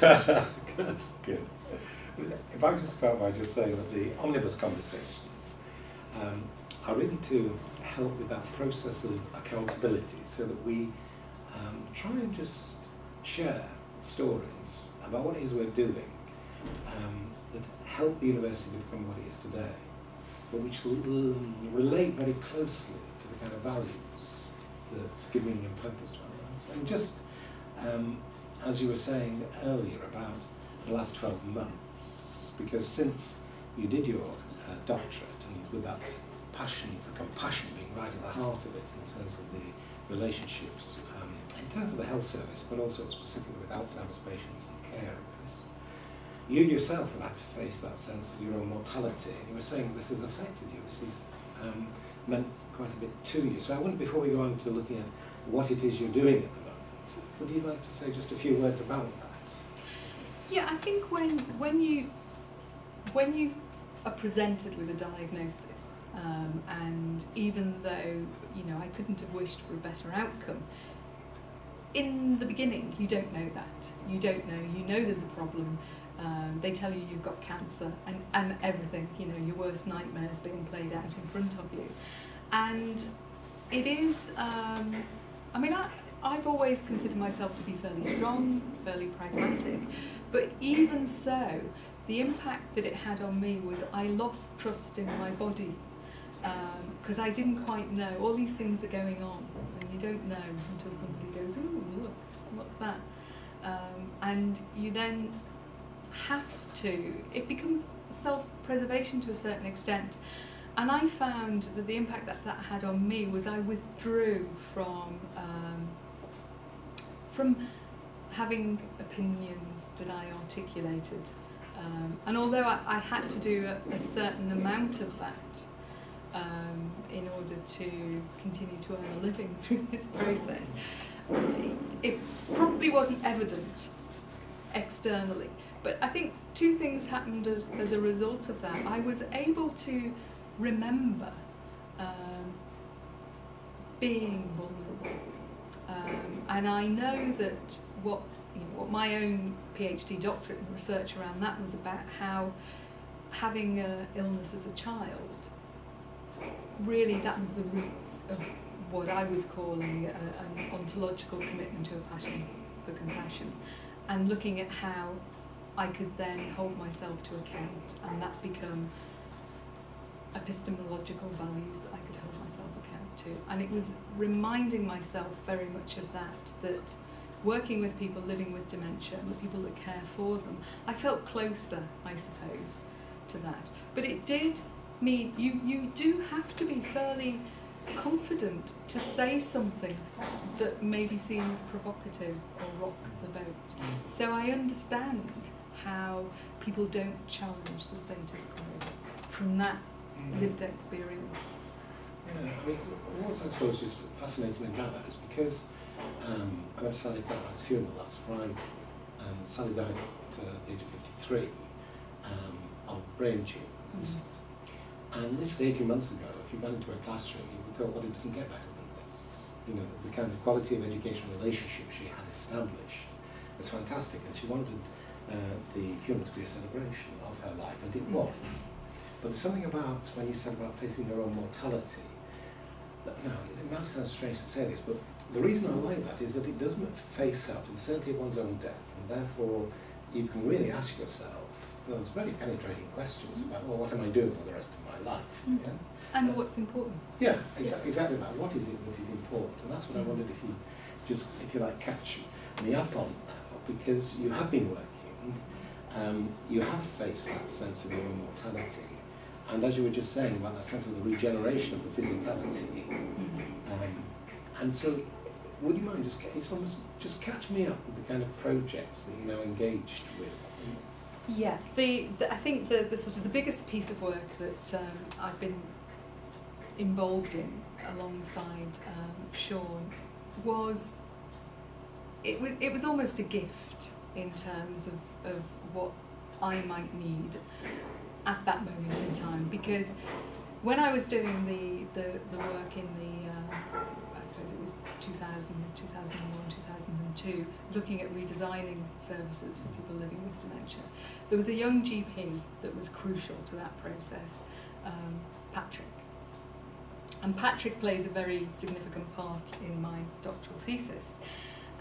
Good, good. If I just start by just saying that the omnibus conversations are really to help with that process of accountability, so that we try and just share stories about what it is we're doing that help the university to become what it is today, but which will relate very closely to the kind of values that give meaning and purpose to our lives. And just as you were saying earlier about the last 12 months, because since you did your doctorate, and with that passion for compassion being right at the heart of it in terms of the relationships, in terms of the health service, but also specifically with Alzheimer's patients and carers, you yourself have had to face that sense of your own mortality. You were saying this has affected you, this has meant quite a bit to you. So I wonder, before we go on to looking at what it is you're doing at the moment, would you like to say just a few words about that? Yeah, I think when you are presented with a diagnosis, and even though I couldn't have wished for a better outcome, in the beginning you don't know that. You don't know. You know there's a problem. They tell you you've got cancer, and everything. Your worst nightmares being played out in front of you, and it is. I've always considered myself to be fairly strong, fairly pragmatic, but even so, the impact that it had on me was I lost trust in my body, because I didn't quite know. All these things are going on, and you don't know until somebody goes, "Ooh, look, what's that?" And you then have to. It becomes self-preservation to a certain extent. And I found that the impact that had on me was I withdrew from having opinions that I articulated. And although I had to do a certain amount of that in order to continue to earn a living through this process, it probably wasn't evident externally. But I think two things happened as a result of that. I was able to remember being vulnerable, and I know that what my own PhD doctorate and research around that was about, how having illness as a child, really that was the roots of what I was calling an ontological commitment to a passion for compassion, and looking at how I could then hold myself to account, and that become epistemological values that I could hold myself account to. And it was reminding myself very much of that working with people living with dementia and the people that care for them, I felt closer, I suppose, to that. But it did mean you do have to be fairly confident to say something that maybe seems provocative or rock the boat. So I understand how people don't challenge the status quo from that lived experience. Yeah, what I suppose just fascinates me about that is because I went to Sally Cartwright's funeral last Friday, and Sally died at the age of 53 of brain tumours. And literally 18 months ago, if you got into a classroom, you would thought, well, it doesn't get better than this. The kind of quality of educational relationship she had established was fantastic, and she wanted the funeral to be a celebration of her life, and it was. But there's something about when you said about facing your own mortality, that, it might sound strange to say this, but the reason I like that is that it does face up to the certainty of one's own death, and therefore you can really ask yourself those very penetrating questions about, well, what am I doing for the rest of my life? Yeah? And what's important. Yeah, exactly that. What is it that is important? And that's what I wondered if you just, if you like, catch me up on now, because you have been working, you have faced that sense of your own mortality, and as you were just saying about that sense of the regeneration of the physicality, and so would you mind just catch me up with the kind of projects that you're now engaged with? Yeah, I think the sort of the biggest piece of work that I've been involved in alongside Sean was it was almost a gift in terms of what I might need at that moment in time, because when I was doing the work in the, I suppose it was 2000, 2001, 2002, looking at redesigning services for people living with dementia, there was a young GP that was crucial to that process, Patrick. And Patrick plays a very significant part in my doctoral thesis.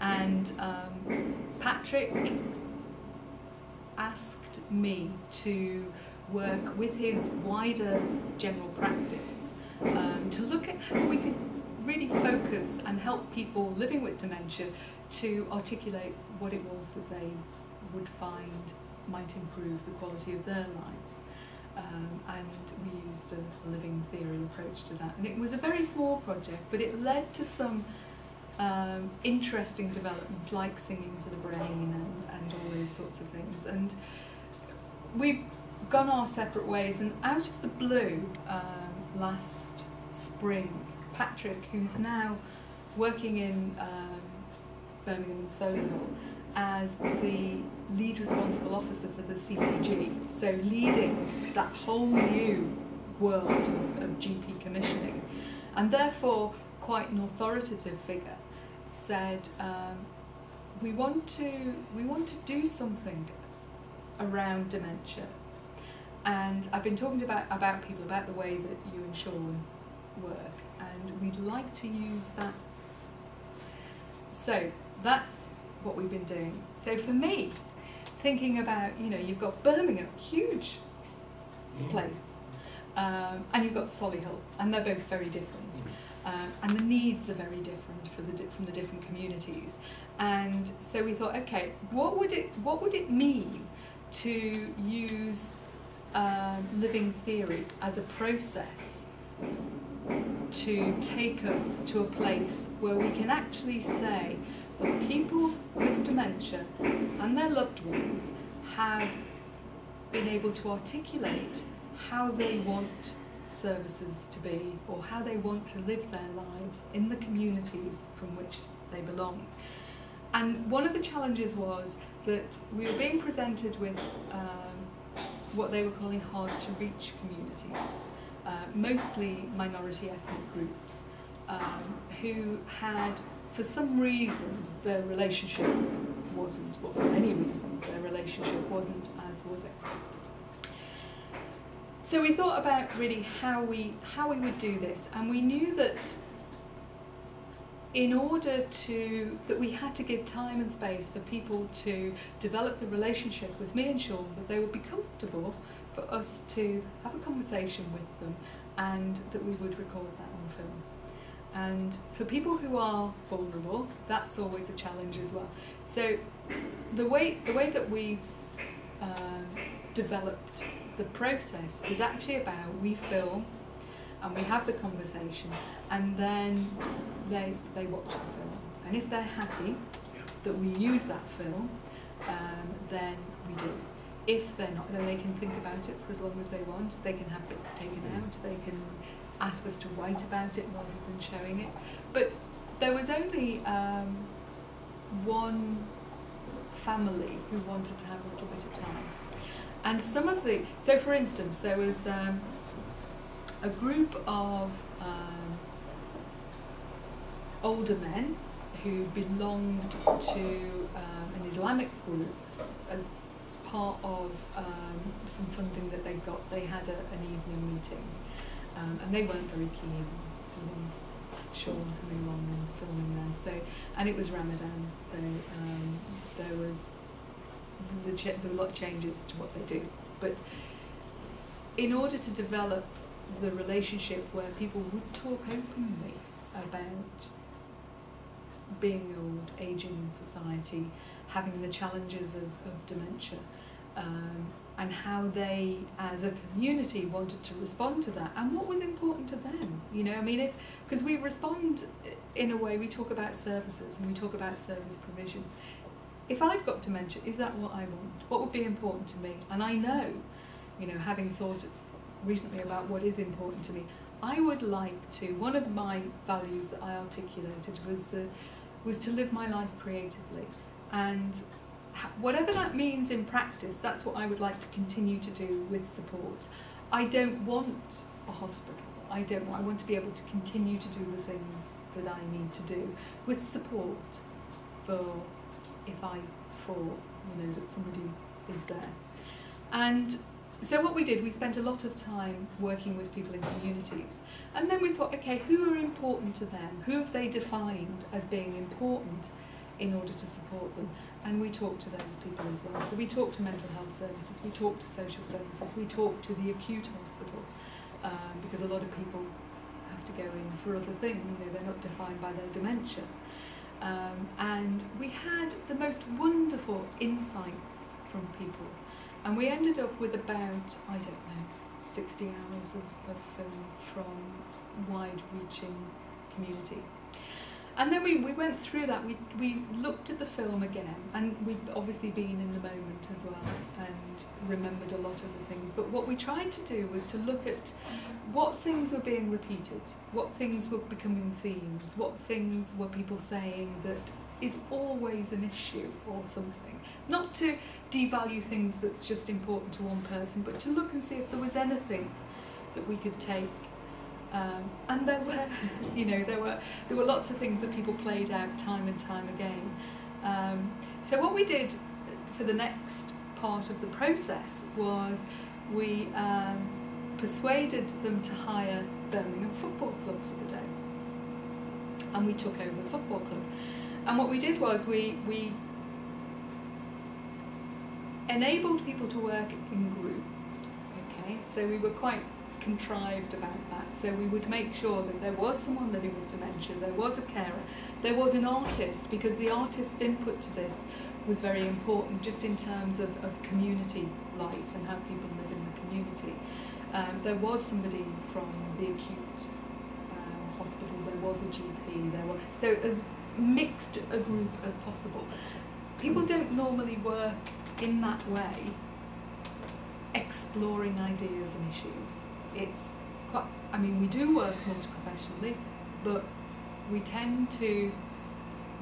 And Patrick asked me to work with his wider general practice to look at how we could really focus and help people living with dementia to articulate what it was that they would find might improve the quality of their lives. And we used a living theory approach to that. And it was a very small project, but it led to some interesting developments like singing for the brain and all those sorts of things. And we've gone our separate ways, and out of the blue, last spring, Patrick, who's now working in Birmingham and Solihull as the lead responsible officer for the CCG, so leading that whole new world of GP commissioning, and therefore quite an authoritative figure, said we want to do something around dementia. And I've been talking about people, about the way that you and Sean work, and we'd like to use that. So that's what we've been doing. So for me, thinking about, you've got Birmingham, huge place, and you've got Solihull, and they're both very different, and the needs are very different from the different communities. And so we thought, okay, what would it mean to use living theory as a process to take us to a place where we can actually say that people with dementia and their loved ones have been able to articulate how they want services to be, or how they want to live their lives in the communities from which they belong. And one of the challenges was that we were being presented with what they were calling hard-to-reach communities, mostly minority ethnic groups, who had, for some reason, their relationship wasn't, or for many reasons, their relationship wasn't as was expected. So we thought about really how we would do this, and we knew that in order that we had to give time and space for people to develop the relationship with me and Sean, that they would be comfortable for us to have a conversation with them, and that we would record that on film. And for people who are vulnerable, that's always a challenge as well. So the way that we've developed the process is actually about, we film and we have the conversation, and then they watch the film. And if they're happy that we use that film, then we do. If they're not, then they can think about it for as long as they want. They can have bits taken out. They can ask us to write about it rather than showing it. But there was only one family who wanted to have a little bit of time. And some of the, so for instance, there was a group of older men who belonged to an Islamic group as part of some funding that they got. They had an evening meeting, and they weren't very keen on Sean coming along and filming them. So, and it was Ramadan, so there were a lot of changes to what they do. But in order to develop the relationship where people would talk openly about being old, ageing in society, having the challenges of dementia, and how they, as a community, wanted to respond to that, and what was important to them. Because we respond in a way, we talk about services and we talk about service provision. If I've got dementia, is that what I want? What would be important to me? And I know, having thought recently about what is important to me, I would like to, one of my values that I articulated was to live my life creatively. And whatever that means in practice, that's what I would like to continue to do with support. I don't want a hospital. I want to be able to continue to do the things that I need to do with support for if I fall, that somebody is there. And so what we did, we spent a lot of time working with people in communities, and then we thought, okay, who are important to them? Who have they defined as being important in order to support them? And we talked to those people as well. So we talked to mental health services, we talked to social services, we talked to the acute hospital, because a lot of people have to go in for other things, they're not defined by their dementia. And we had the most wonderful insights from people. And we ended up with about, 60 hours of film from wide-reaching community. And then we went through that, we looked at the film again, and we'd obviously been in the moment as well, and remembered a lot of the things. But what we tried to do was to look at what things were being repeated, what things were becoming themes, what things were people saying that is always an issue or something. Not to devalue things that's just important to one person, but to look and see if there was anything that we could take. And there were, there were lots of things that people played out time and time again. So what we did for the next part of the process was we persuaded them to hire Birmingham Football Club for the day. And we took over the football club. And what we did was we enabled people to work in groups, okay? So we were quite contrived about that. So we would make sure that there was someone living with dementia, there was a carer, there was an artist, because the artist's input to this was very important just in terms of community life and how people live in the community. There was somebody from the acute hospital, there was a GP, so as mixed a group as possible. People don't normally work in that way, exploring ideas and issues. It's quite, we do work multi-professionally, but we tend to,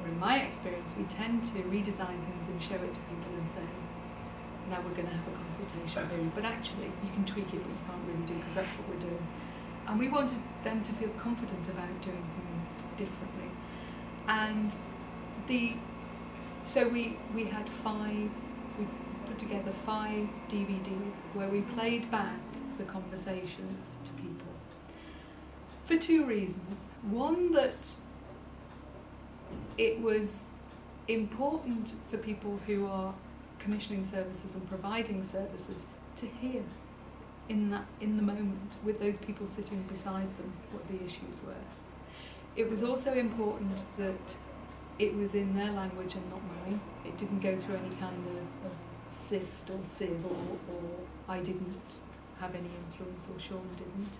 or in my experience, we tend to redesign things and show it to people and say, now we're going to have a consultation period, but actually you can tweak it, but you can't really do, because that's what we're doing. And we wanted them to feel confident about doing things differently. And so we had we put together 5 DVDs where we played back the conversations to people for 2 reasons. One, that it was important for people who are commissioning services and providing services to hear in the moment, with those people sitting beside them, what the issues were. It was also important that it was in their language and not mine. It didn't go through any kind of sift or sieve, or I didn't have any influence, or Sean didn't.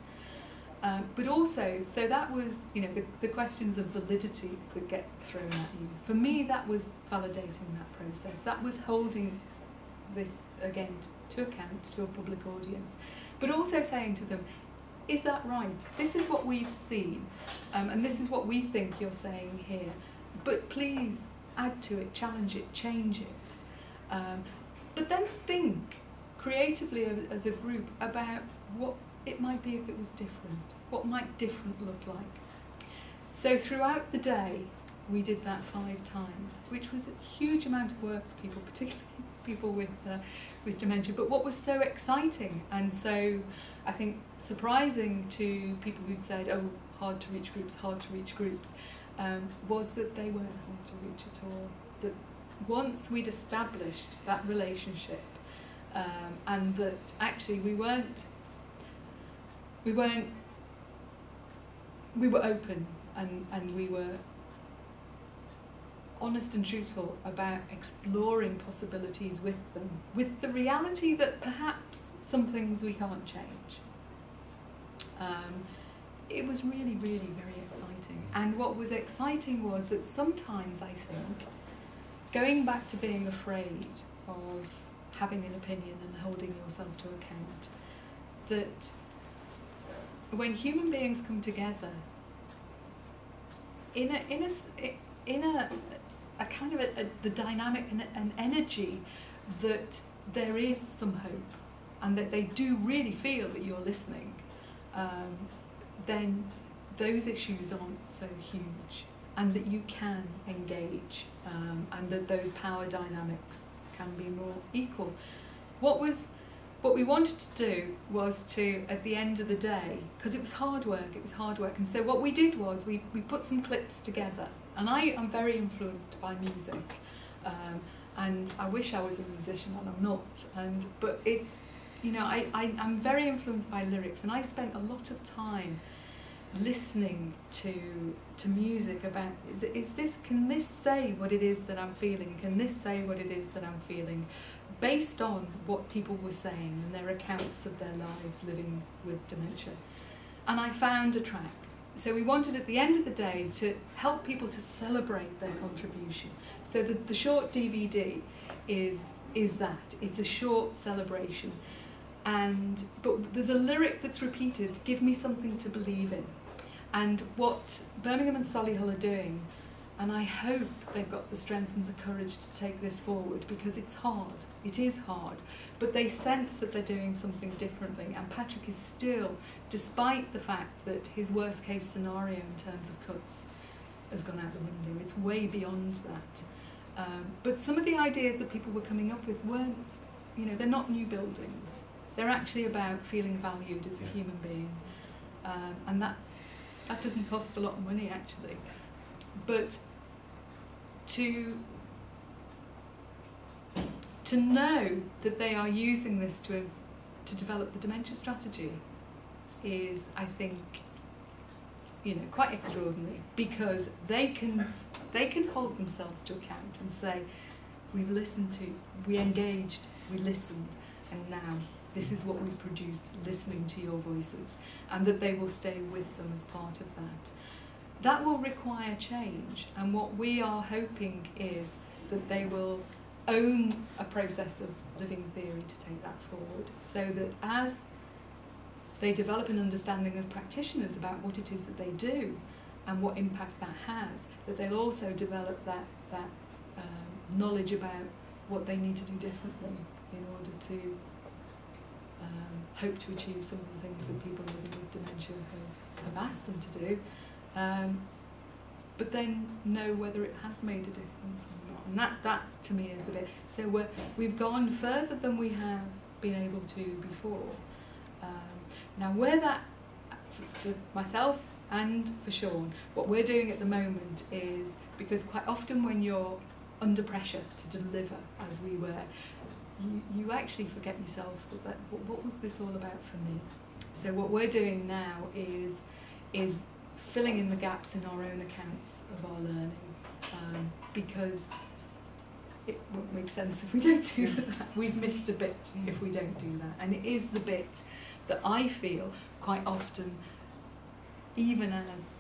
But also, so that was, the questions of validity could get thrown at you. For me, that was validating that process. That was holding this, again, to account, to a public audience. But also saying to them, is that right? This is what we've seen, and this is what we think you're saying here. But please add to it, challenge it, change it. But then think creatively as a group about what it might be if it was different. What might different look like? So throughout the day, we did that 5 times, which was a huge amount of work for people, particularly people with dementia. But what was so exciting and so, I think, surprising to people who'd said, oh, hard to reach groups, was that they weren't hard to reach at all. That once we'd established that relationship, and that actually we were open and we were honest and truthful about exploring possibilities with them, with the reality that perhaps some things we can't change. It was really, really very exciting. And what was exciting was that sometimes, I think, going back to being afraid of having an opinion and holding yourself to account, that when human beings come together in a kind of the dynamic and an energy, that there is some hope and that they do really feel that you're listening, then those issues aren't so huge, and that you can engage, and that those power dynamics can be more equal. What we wanted to do was to, at the end of the day, because it was hard work, and so what we did was we put some clips together, and I am very influenced by music, and I wish I was a musician, and I'm not, but it's, you know, I'm very influenced by lyrics, and I spent a lot of time listening to music about, can this say what it is that I'm feeling, can this say what it is that I'm feeling, based on what people were saying and their accounts of their lives living with dementia. And I found a track. So we wanted at the end of the day to help people to celebrate their contribution. So the short DVD is that. It's a short celebration. But there's a lyric that's repeated, give me something to believe in. And what Birmingham and Solihull are doing, and I hope they've got the strength and the courage to take this forward, because it's hard, it is hard, but they sense that they're doing something differently, and Patrick is still, despite the fact that his worst case scenario in terms of cuts has gone out the window, it's way beyond that. But some of the ideas that people were coming up with weren't, you know, they're not new buildings, they're actually about feeling valued as a human being, and that doesn't cost a lot of money actually. But to know that they are using this to develop the dementia strategy is, I think, you know, quite extraordinary, because they can hold themselves to account and say, we've listened to, we engaged, we listened, and now this is what we've produced, listening to your voices, and that they will stay with them as part of that. That will require change, and what we are hoping is that they will own a process of living theory to take that forward, so that as they develop an understanding as practitioners about what it is that they do and what impact that has, that they'll also develop that knowledge about what they need to do differently in order to hope to achieve some of the things that people living with dementia have asked them to do. But then know whether it has made a difference or not. And that to me is the bit. So we've gone further than we have been able to before. Now where that, for myself and for Sean, what we're doing at the moment is, because quite often when you're under pressure to deliver, as we were, you actually forget yourself that what was this all about for me? So what we're doing now is filling in the gaps in our own accounts of our learning, because it won't make sense if we don't do that. We've missed a bit if we don't do that, and it is the bit that I feel quite often, even as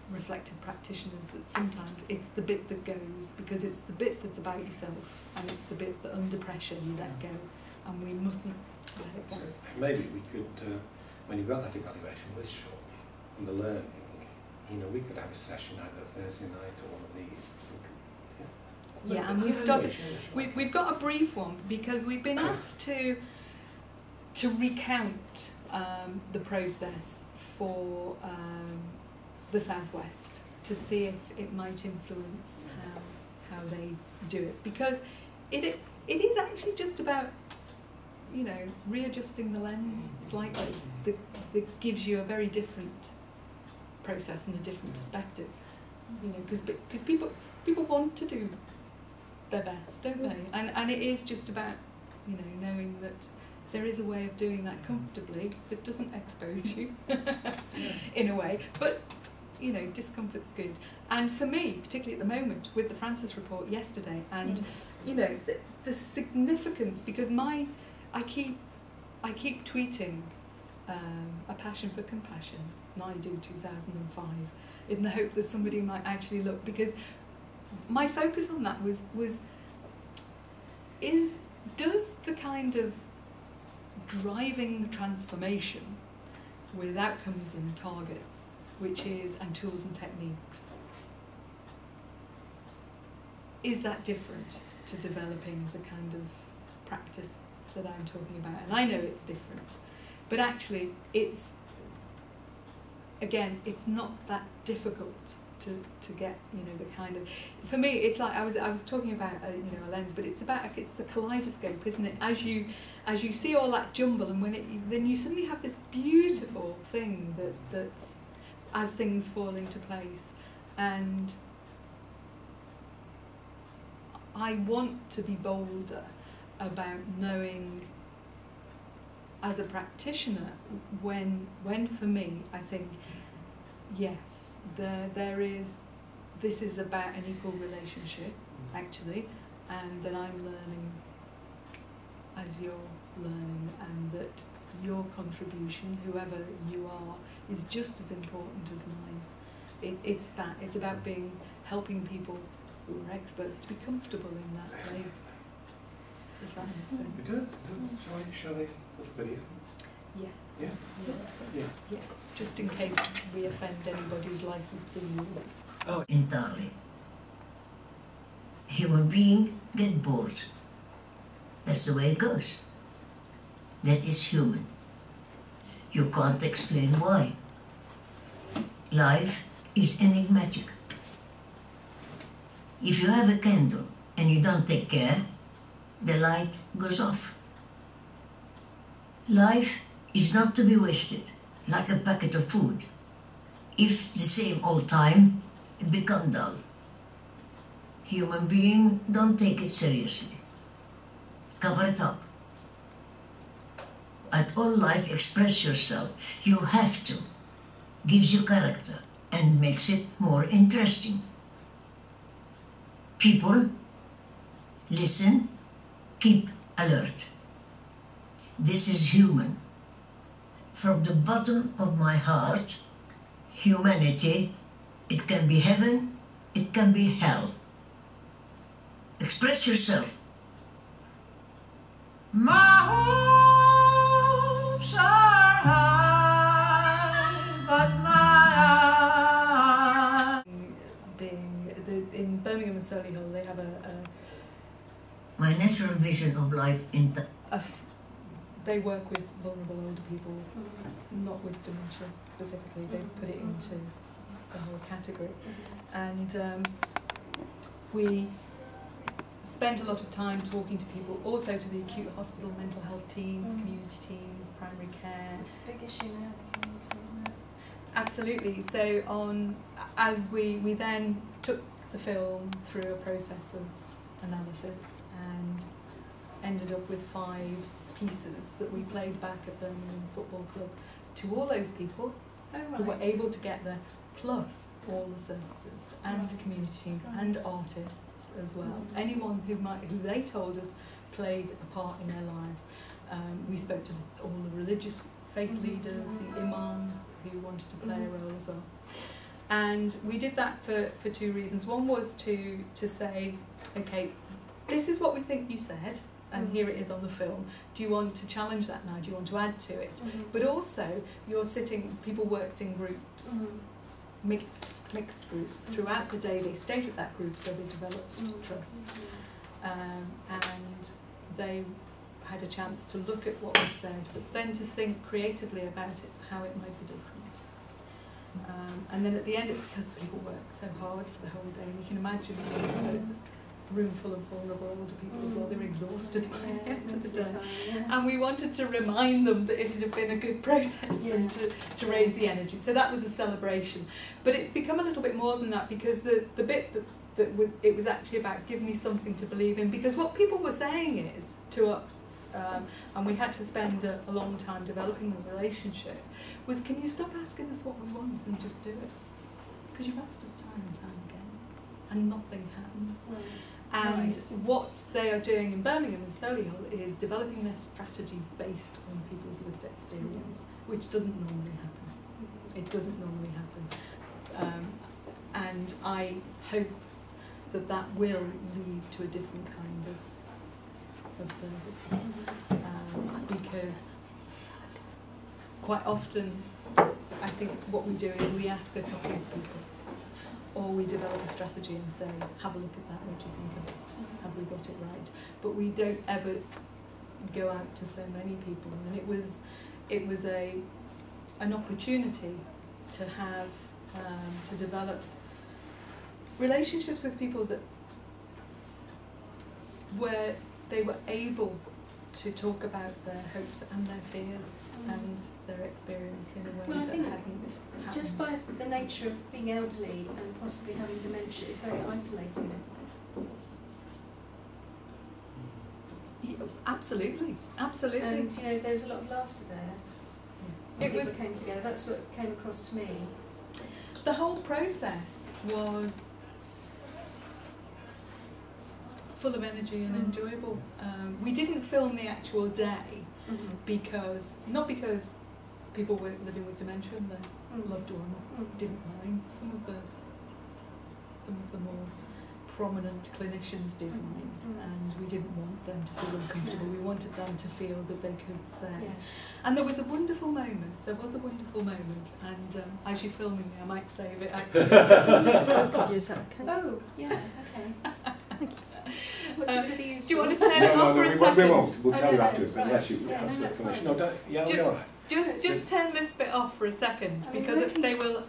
reflective practitioners, that sometimes it's the bit that goes, because it's the bit that's about yourself, and it's the bit that under pressure you let go, and we mustn't let it go. So maybe we could, when you've got that evaluation with Sean and the learning, you know, we could have a session either Thursday night or one of these. Yeah, and we've started. We've got a brief one, because we've been asked to recount the process for the Southwest, to see if it might influence how they do it, because it is actually just about, you know, readjusting the lens slightly that gives you a very different process and a different perspective, you know, because people want to do their best, don't they? And it is just about, you know, knowing that there is a way of doing that comfortably that doesn't expose you in a way, but you know, discomfort's good. And for me, particularly at the moment, with the Francis report yesterday, and you know, the significance, because I keep tweeting a passion for compassion, Naidoo 2005, in the hope that somebody might actually look, because my focus on that was does the kind of driving transformation with outcomes and targets, which is, and tools and techniques, is that different to developing the kind of practice that I'm talking about? And I know it's different, But actually, it's, again, it's not that difficult to get, you know, the kind of, for me, it's like I was talking about you know, a lens, but it's the kaleidoscope, isn't it? As you see all that jumble, and then you suddenly have this beautiful thing that's as things fall into place. And I want to be bolder about knowing, as a practitioner, when for me, I think, yes, this is about an equal relationship, actually, and that I'm learning as you're learning, and that your contribution, whoever you are, is just as important as mine. It's about helping people who are experts to be comfortable in that place. If that makes sense. It does. Shall I put a video? Yeah. Yeah. Yeah. Yeah. Yeah. Just in case we offend anybody's licensing rules. Oh. Entirely. Human being get bored. That's the way it goes. That is human. You can't explain why. Life is enigmatic. If you have a candle and you don't take care, the light goes off. Life is not to be wasted, like a packet of food. If the same all time, it becomes dull. Human being don't take it seriously. Cover it up. At all life, express yourself. You have to. Gives you character and makes it more interesting. People, listen, keep alert. This is human. From the bottom of my heart, humanity, it can be heaven, it can be hell. Express yourself. My hopes are high, but in Birmingham and Solihull, they have my natural vision of life they work with vulnerable older people, not with dementia specifically. They put it into the whole category, and we spent a lot of time talking to people, also to the acute hospital mental health teams, community teams, primary care. It's a big issue now, the community, isn't it? Absolutely. So as we then took the film through a process of analysis and ended up with 5 pieces that we played back at Birmingham Football Club to all those people who were able to get there, plus all the services and community teams and artists as well. Anyone who they told us played a part in their lives. We spoke to all the religious faith leaders, the imams who wanted to play a role as well. And we did that for 2 reasons. One was to say, okay, this is what we think you said, and here it is on the film. Do you want to challenge that now? Do you want to add to it? But also, people worked in groups, mixed groups. Throughout the day, they stayed at that group, so they developed trust. And they had a chance to look at what was said, but then to think creatively about it, how it might be different. And then at the end, because people work so hard for the whole day, and you can imagine a room full of vulnerable older people as well, they were exhausted by the end of the day. And we wanted to remind them that it had been a good process and to raise the energy. So that was a celebration. But it's become a little bit more than that, because the bit that it was actually about give me something to believe in, because what people were saying is to us, and we had to spend a long time developing the relationship, was, can you stop asking us what we want and just do it? Because you've asked us time and time again, and nothing happens. And what they are doing in Birmingham and Solihull is developing their strategy based on people's lived experience, which doesn't normally happen. It doesn't normally happen. And I hope that will lead to a different kind of service. Because quite often, I think what we do is we ask a couple of people, or we develop a strategy and say, have a look at that, what do you think of it? Have we got it right? But we don't ever go out to so many people. And it was it was an opportunity to have, to develop relationships with people that where they were able to talk about their hopes and their fears and their experience in a way Well, I that think hadn't happened. just by the nature of being elderly and possibly having dementia, it's very isolating. Absolutely, absolutely. And you know, there's a lot of laughter there. When It people was, came together. That's what came across to me. the whole process was full of energy and enjoyable. We didn't film the actual day because, not because people were living with dementia and their loved ones didn't mind. Some of the more prominent clinicians did mind, and we didn't want them to feel uncomfortable. We wanted them to feel that they could say. Yes. And there was a wonderful moment. And as you're filming me, I might save it actually. Is that okay? Oh, yeah, okay. What's it going to be used Do you for? want to turn it off for a second? We won't. We'll Oh, tell no, you no, afterwards, right. unless you Yeah, no, have that's information. fine. No, don't. Yeah, Ju- we're all right. Just turn this bit off for a second, I mean, because working- they will